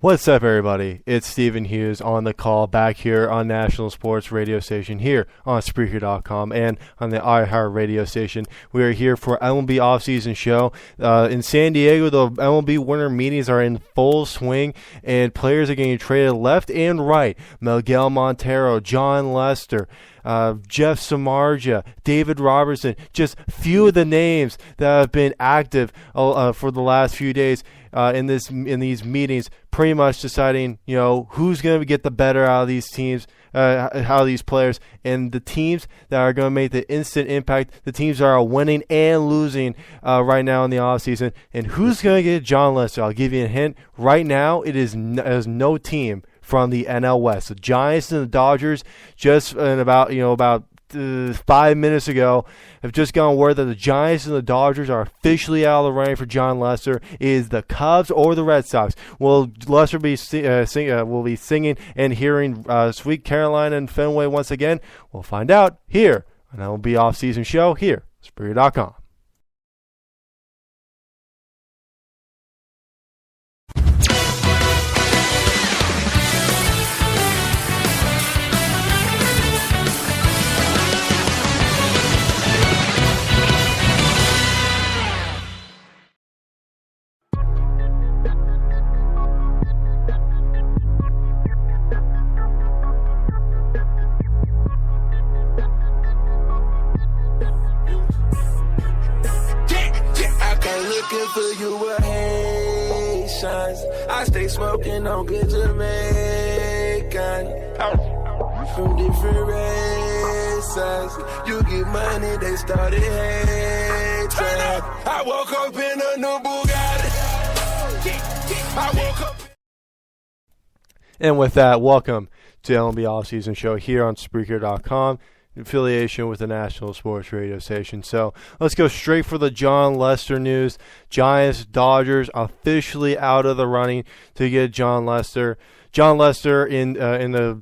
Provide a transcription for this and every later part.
What's up, everybody? It's Stephen Hughes on the call back here on National Sports Radio Station here on Spreaker.com and on the iHeart Radio Station. We are here for MLB Offseason Show. In San Diego, the MLB winter meetings are in full swing, and players are getting traded left and right. Miguel Montero, John Lester, Jeff Samardzija, David Robertson, just few of the names that have been active for the last few days in these meetings, pretty much deciding, who's going to get the better out of these teams, out of these players, and the teams that are going to make the instant impact, the teams that are winning and losing right now in the offseason, and who's going to get John Lester. I'll give you a hint. Right now, there's no team from the NL West. The Giants and the Dodgers just in about 5 minutes ago have just gone word that the Giants and the Dodgers are officially out of the running for John Lester. It is the Cubs or the Red Sox. Will Lester be singing and hearing Sweet Carolina and Fenway once again? We'll find out here on MLB Offseason Show here, Spreaker.com. For you were Haitians. I stay smoking on good Jamaican. From different races. You get money, they started hating. I woke up in a new Bugatti. I woke up. And with that, welcome to MLB Offseason Show here on Spreaker.com. Affiliation with the National Sports Radio Station. So let's go straight for the John Lester news. Giants, Dodgers officially out of the running to get John Lester. John Lester with a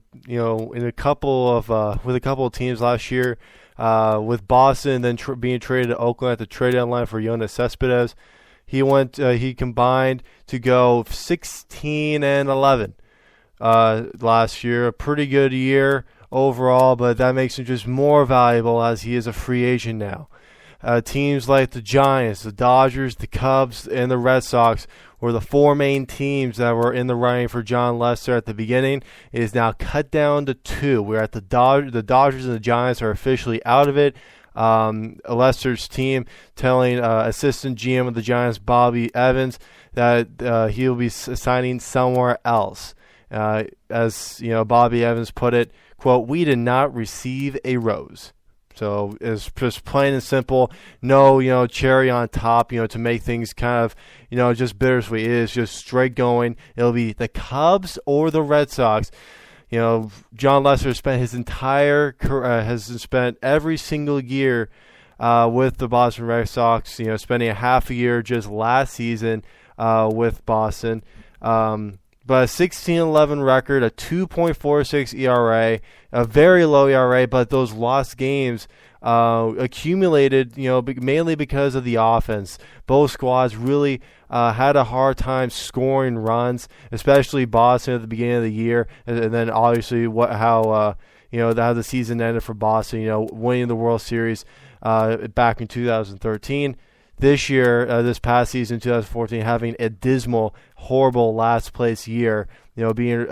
couple of teams last year, with Boston, then being traded to Oakland at the trade deadline for Yoenis Cespedes. He combined to go 16-11 last year. A pretty good year overall, but that makes him just more valuable as he is a free agent now. Teams like the Giants, the Dodgers, the Cubs, and the Red Sox were the four main teams that were in the running for John Lester at the beginning. It is now cut down to two. We're at the Dodgers and the Giants are officially out of it. Lester's team telling assistant GM of the Giants, Bobby Evans, that he'll be signing somewhere else. As Bobby Evans put it, quote, "We did not receive a rose." So it's just plain and simple. No, cherry on top, to make things kind of, just bittersweet. It is just straight going. It'll be the Cubs or the Red Sox. John Lester spent his entire career, has spent every single year with the Boston Red Sox, spending a half a year just last season with Boston. But a 16-11 record, a 2.46 ERA, a very low ERA, but those lost games accumulated, mainly because of the offense. Both squads really had a hard time scoring runs, especially Boston at the beginning of the year, and then obviously how the season ended for Boston, winning the World Series back in 2013. This year, this past season, 2014, having a dismal, horrible last place year, being,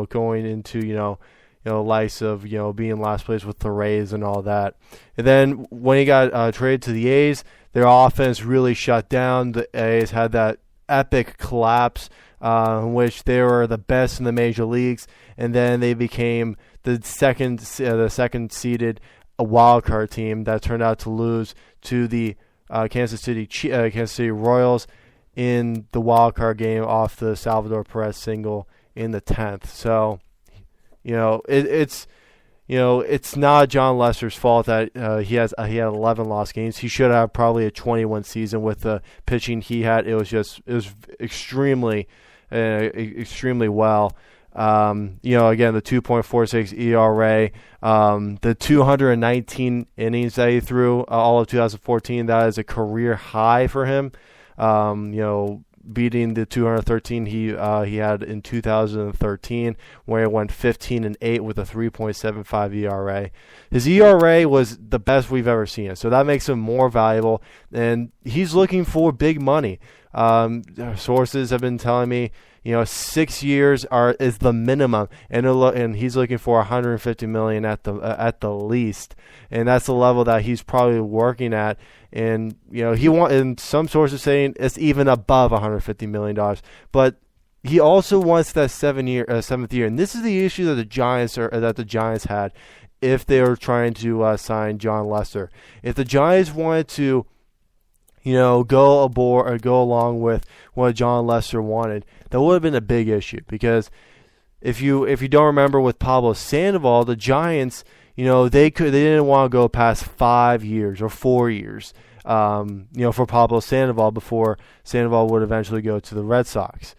going into, likes of, being last place with the Rays and all that. And then when he got traded to the A's, their offense really shut down. The A's had that epic collapse in which they were the best in the major leagues, and then they became the second seeded wild card team that turned out to lose to the Kansas City Royals in the wild card game off the Salvador Perez single in the 10th. So, it's not John Lester's fault that he had 11 lost games. He should have probably a 21 season with the pitching he had. It was extremely well. Again, the 2.46 ERA, the 219 innings that he threw all of 2014, that is a career high for him. beating the 213 he had in 2013, where he went 15-8 with a 3.75 ERA. His ERA was the best we've ever seen, so that makes him more valuable, and he's looking for big money. Sources have been telling me, 6 years is the minimum, and he's looking for $150 million at the least, and that's the level that he's probably working at. And and some sources saying it's even above $150 million, but he also wants that seventh year, and this is the issue that the Giants had if they were trying to sign John Lester. If the Giants wanted to go along with what John Lester wanted, that would have been a big issue, because if you don't remember with Pablo Sandoval, the Giants, they didn't want to go past 5 years or 4 years, for Pablo Sandoval before Sandoval would eventually go to the Red Sox.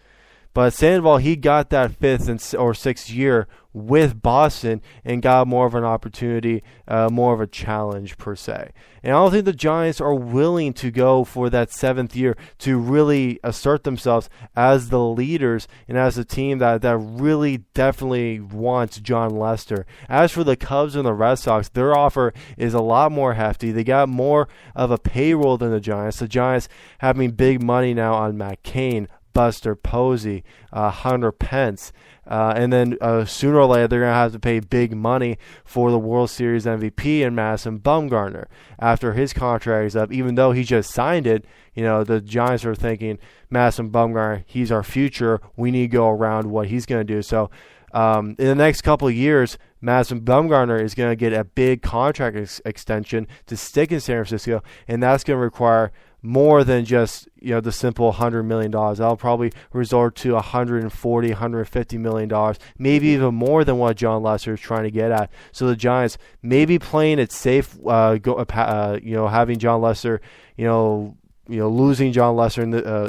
But Sandoval, he got that fifth or sixth year with Boston and got more of an opportunity, more of a challenge per se. And I don't think the Giants are willing to go for that seventh year to really assert themselves as the leaders and as a team that really definitely wants John Lester. As for the Cubs and the Red Sox, their offer is a lot more hefty. They got more of a payroll than the Giants. The Giants having big money now on Matt Cain, Buster Posey, Hunter Pence, and then sooner or later they're going to have to pay big money for the World Series MVP and Madison Bumgarner after his contract is up. Even though he just signed it, the Giants are thinking, Madison Bumgarner, he's our future. We need to go around what he's going to do. So in the next couple of years, Madison Bumgarner is going to get a big contract extension to stick in San Francisco, and that's going to require more than just the simple $100 million. That'll probably resort to $140, $150 million, maybe even more than what John Lester is trying to get at. So the Giants maybe playing it safe, having John Lester, losing John Lester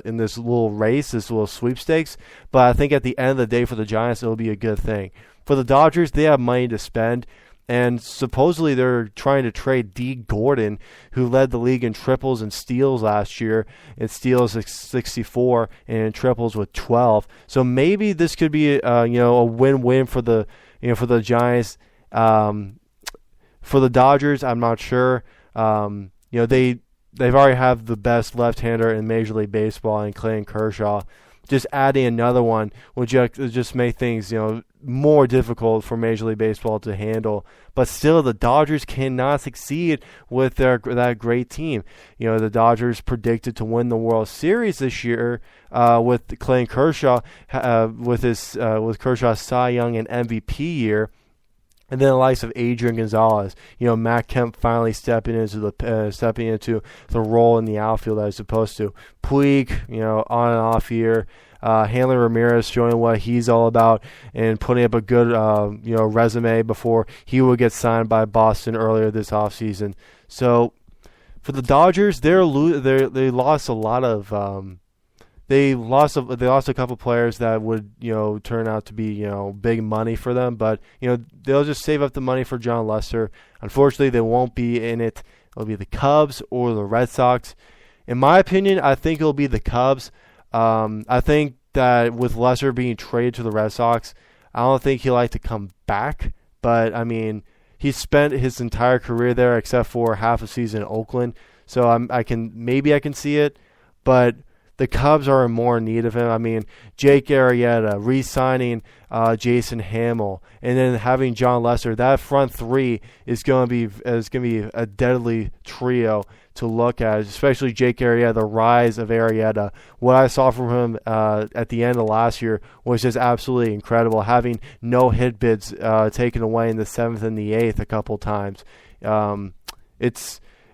in this little race, this little sweepstakes. But I think at the end of the day for the Giants, it'll be a good thing. For the Dodgers, they have money to spend. And supposedly they're trying to trade D. Gordon, who led the league in triples and steals last year. It steals 64 and in triples with 12. So maybe this could be a win-win for the Giants. For the Dodgers, I'm not sure. They've already have the best left-hander in Major League Baseball in Clayton Kershaw. Just adding another one would just make things more difficult for Major League Baseball to handle. But still, the Dodgers cannot succeed with that great team. The Dodgers predicted to win the World Series this year with Clayton Kershaw, with Kershaw's Cy Young and MVP year. And then the likes of Adrian Gonzalez, Matt Kemp finally stepping into the role in the outfield that he's supposed to. Puig, on and off year. Hanley Ramirez showing what he's all about and putting up a good, resume before he would get signed by Boston earlier this offseason. So for the Dodgers, they lost a lot of. They lost a couple players that would turn out to be big money for them, but they'll just save up the money for John Lester. Unfortunately, they won't be in it. It'll be the Cubs or the Red Sox. In my opinion, I think it'll be the Cubs. I think that with Lester being traded to the Red Sox, I don't think he'll like to come back. But I mean, he spent his entire career there except for half a season in Oakland, so I can see it, but the Cubs are in more need of him. I mean, Jake Arrieta, re-signing Jason Hamill, and then having John Lester. That front three is going to be a deadly trio to look at, especially Jake Arrieta, the rise of Arrieta. What I saw from him at the end of last year was just absolutely incredible, having no hit bids taken away in the 7th and the 8th a couple times.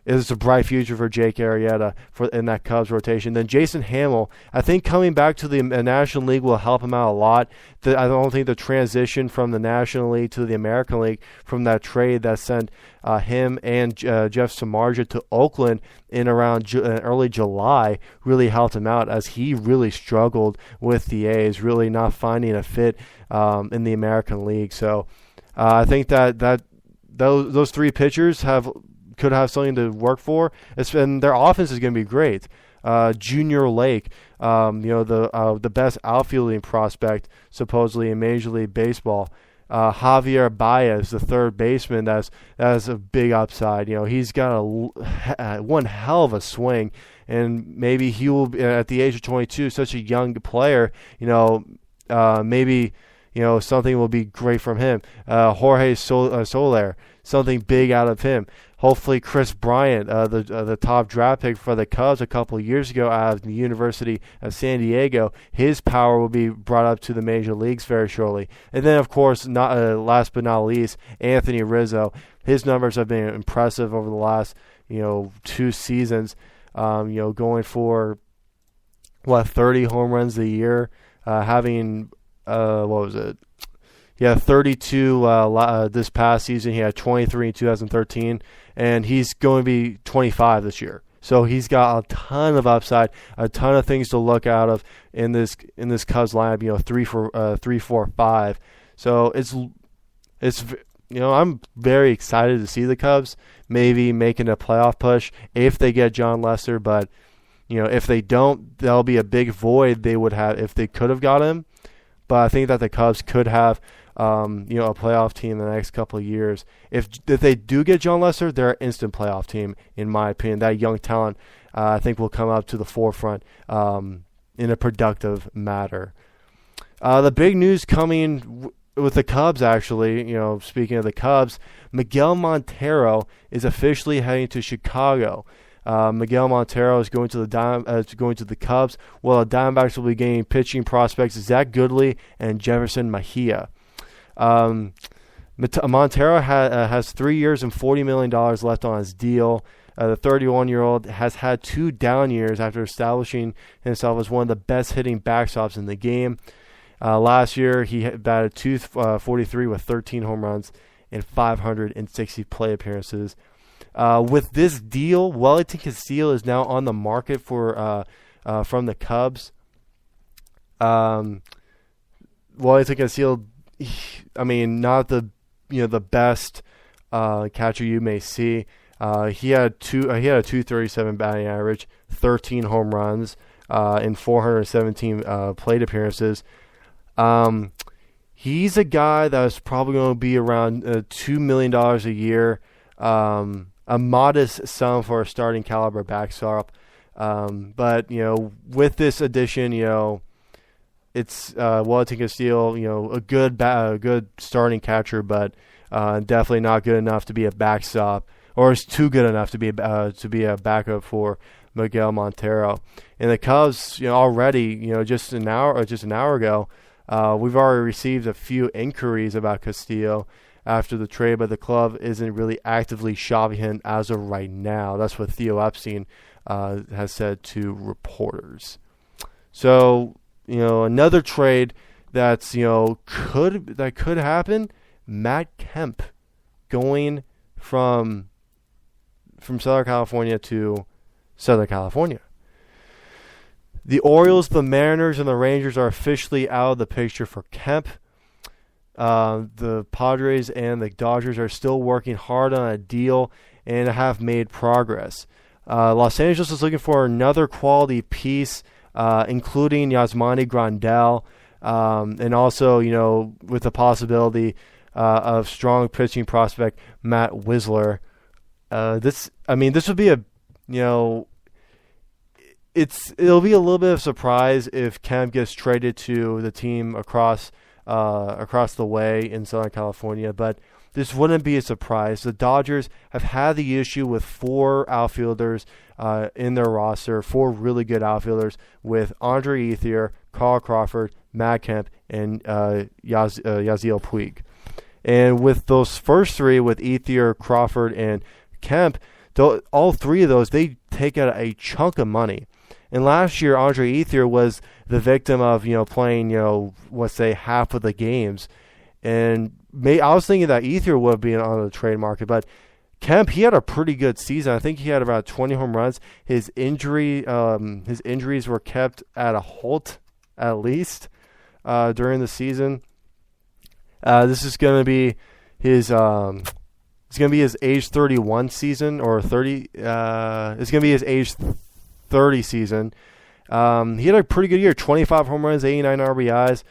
It's a bright future for Jake Arrieta in that Cubs rotation. Then Jason Hamill, I think coming back to the National League will help him out a lot. I don't think the transition from the National League to the American League from that trade that sent him and Jeff Samardzija to Oakland in around early July really helped him out, as he really struggled with the A's, really not finding a fit in the American League. So I think that those three pitchers could have something to work for, and their offense is going to be great. Junior Lake, the best outfielding prospect supposedly in Major League Baseball. Javier Baez, the third baseman, that's a big upside. He's got one hell of a swing, and maybe he will be, at the age of 22, such a young player. Maybe something will be great from him. Jorge Soler, something big out of him. Hopefully, Chris Bryant, the top draft pick for the Cubs a couple of years ago out of the University of San Diego, his power will be brought up to the major leagues very shortly. And then, of course, last but not least, Anthony Rizzo. His numbers have been impressive over the last 2 seasons. Going for 30 home runs a year, having 32 this past season. He had 23 in 2013, and he's going to be 25 this year. So he's got a ton of upside, a ton of things to look out of in this Cubs lineup. 3, 4, 5. So it's I'm very excited to see the Cubs maybe making a playoff push if they get John Lester. But if they don't, there'll be a big void they would have if they could have got him. But I think that the Cubs could have a playoff team in the next couple of years. If they do get John Lester, they're an instant playoff team, in my opinion. That young talent, I think, will come up to the forefront in a productive manner. The big news coming with the Cubs, actually, speaking of the Cubs, Miguel Montero is officially heading to Chicago. Miguel Montero is going to the Cubs, while the Diamondbacks will be gaining pitching prospects Zach Goodley and Jefferson Mejia. Montero has 3 years and $40 million left on his deal. The 31-year-old has had 2 down years after establishing himself as one of the best hitting backstops in the game. Last year, he batted .243 with 13 home runs and 560 plate appearances. With this deal, Wellington Castillo is now on the market from the Cubs. Wellington Castillo, not the best catcher you may see. He had a .237 batting average, 13 home runs, and 417 plate appearances. He's a guy that's probably going to be around $2 million a year. A modest sum for a starting caliber backstop. But with this addition, it's Wellington Castillo, a good starting catcher, but definitely not good enough to be a backstop, or it's too good enough to be a backup for Miguel Montero. And the Cubs, already, just an hour ago, we've already received a few inquiries about Castillo after the trade, but the club isn't really actively shopping him as of right now. That's what Theo Epstein has said to reporters. So, another trade that's could happen. Matt Kemp going from Southern California to Southern California. The Orioles, the Mariners, and the Rangers are officially out of the picture for Kemp. The Padres and the Dodgers are still working hard on a deal and have made progress. Los Angeles is looking for another quality piece, including Yasmani Grandal, and also, with the possibility of strong pitching prospect Matt Wisler. This would be it'll be a little bit of a surprise if Kemp gets traded to the team across the way in Southern California, but this wouldn't be a surprise. The Dodgers have had the issue with 4 outfielders in their roster, 4 really good outfielders with Andre Ethier, Carl Crawford, Matt Kemp, and Yasiel Puig. And with those first 3, with Ethier, Crawford, and Kemp, all 3 of those, they take out a chunk of money. And last year, Andre Ethier was the victim of, playing, let's say half of the games. And I was thinking that Ethier would be on the trade market, but Kemp, he had a pretty good season. I think he had about 20 home runs. His injuries were kept at a halt, at least, during the season. This is going to be his age 31 season, or 30. It's going to be his age 30 season. He had a pretty good year, 25 home runs, 89 RBIs.